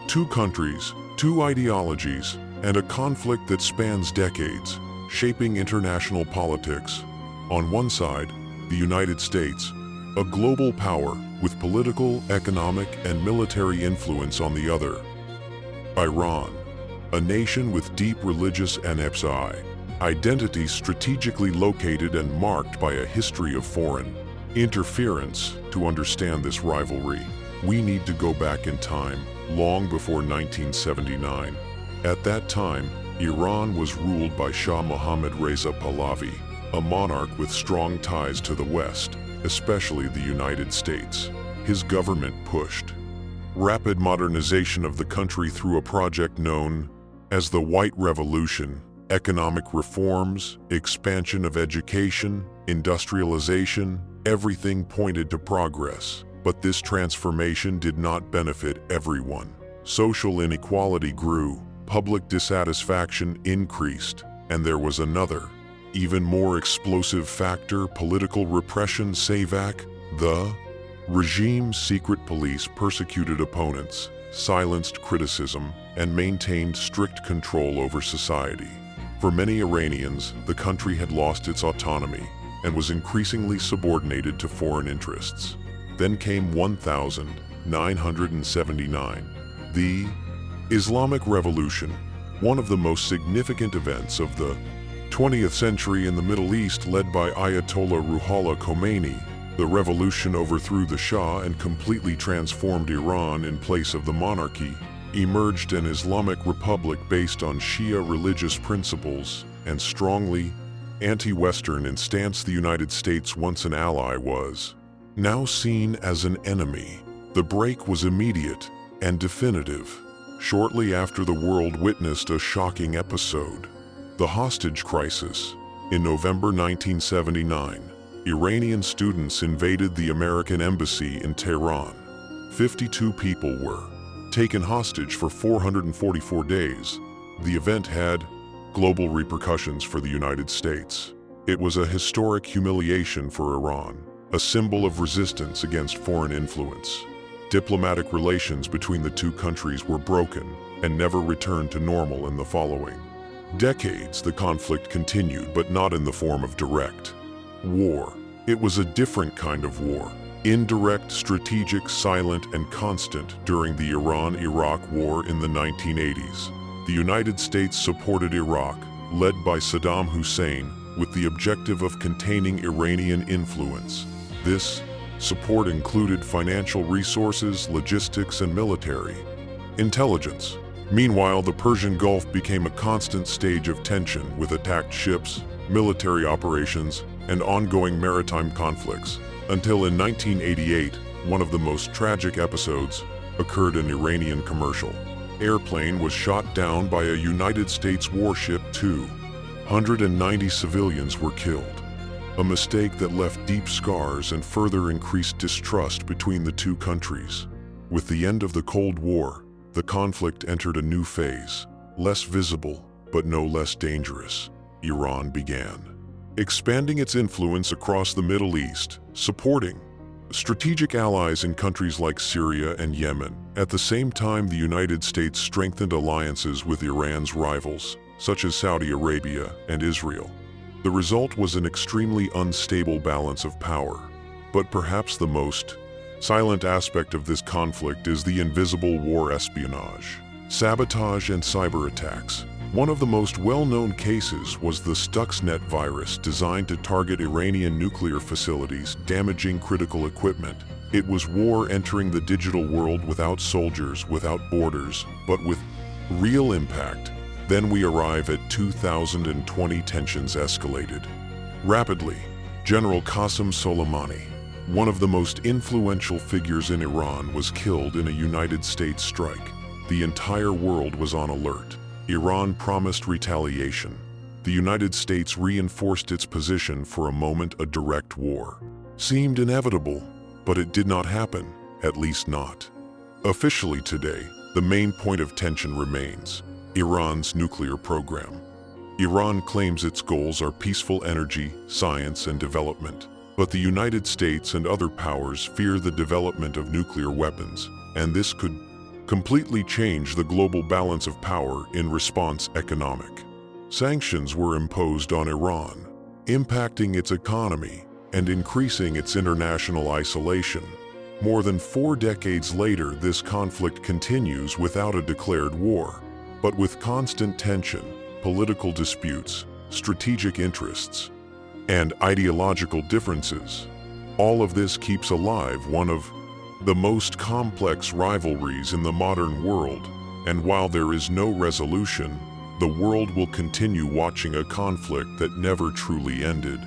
Two countries, two ideologies, and a conflict that spans decades, shaping international politics. On one side, the United States, a global power with political, economic, and military influence on the other. Iran, a nation with deep religious and identity strategically located and marked by a history of foreign interference. To understand this rivalry, we need to go back in time, long before 1979. At that time, Iran was ruled by Shah Mohammad Reza Pahlavi, a monarch with strong ties to the West, especially the United States. His government pushed rapid modernization of the country through a project known as the White Revolution. Economic reforms, expansion of education, industrialization, everything pointed to progress. But this transformation did not benefit everyone. Social inequality grew, public dissatisfaction increased, and there was another, even more explosive factor: political repression. SAVAK, the regime's secret police persecuted opponents, silenced criticism, and maintained strict control over society. For many Iranians, the country had lost its autonomy and was increasingly subordinated to foreign interests. Then came 1979, the Islamic Revolution, one of the most significant events of the 20th century in the Middle East, led by Ayatollah Ruhollah Khomeini. The revolution overthrew the Shah and completely transformed Iran. In place of the monarchy, emerged an Islamic republic based on Shia religious principles and strongly anti-Western in stance. The United States, once an ally, was now seen as an enemy. The break was immediate and definitive. Shortly after, the world witnessed a shocking episode: the hostage crisis. In November 1979, Iranian students invaded the American embassy in Tehran. 52 people were taken hostage for 444 days. The event had global repercussions for the United States. It was a historic humiliation for Iran, a symbol of resistance against foreign influence. Diplomatic relations between the two countries were broken and never returned to normal. In the following decades, the conflict continued, but not in the form of direct war. It was a different kind of war: indirect, strategic, silent, and constant. During the Iran-Iraq War in the 1980s, the United States supported Iraq, led by Saddam Hussein, with the objective of containing Iranian influence. This support included financial resources, logistics, and military intelligence. Meanwhile, the Persian Gulf became a constant stage of tension, with attacked ships, military operations, and ongoing maritime conflicts. Until in 1988, one of the most tragic episodes occurred. An Iranian commercial airplane was shot down by a United States warship. 290 civilians were killed. A mistake that left deep scars and further increased distrust between the two countries. With the end of the Cold War, the conflict entered a new phase, less visible but no less dangerous. Iran began expanding its influence across the Middle East, supporting strategic allies in countries like Syria and Yemen. At the same time, the United States strengthened alliances with Iran's rivals, such as Saudi Arabia and Israel. The result was an extremely unstable balance of power. But perhaps the most silent aspect of this conflict is the invisible war: espionage, sabotage, and cyber attacks. One of the most well-known cases was the Stuxnet virus, designed to target Iranian nuclear facilities, damaging critical equipment. It was war entering the digital world without soldiers, without borders, but with real impact. Then we arrive at 2020. Tensions escalated rapidly. General Qasem Soleimani, one of the most influential figures in Iran, was killed in a United States strike. The entire world was on alert. Iran promised retaliation. The United States reinforced its position. For a moment, a direct war seemed inevitable, but it did not happen, at least not officially. Today, the main point of tension remains Iran's nuclear program. Iran claims its goals are peaceful energy, science, and development. But the United States and other powers fear the development of nuclear weapons, and this could completely change the global balance of power in response economic. Sanctions were imposed on Iran, impacting its economy and increasing its international isolation. More than 4 decades later, this conflict continues without a declared war, but with constant tension, political disputes, strategic interests, and ideological differences. All of this keeps alive one of the most complex rivalries in the modern world, and while there is no resolution, the world will continue watching a conflict that never truly ended.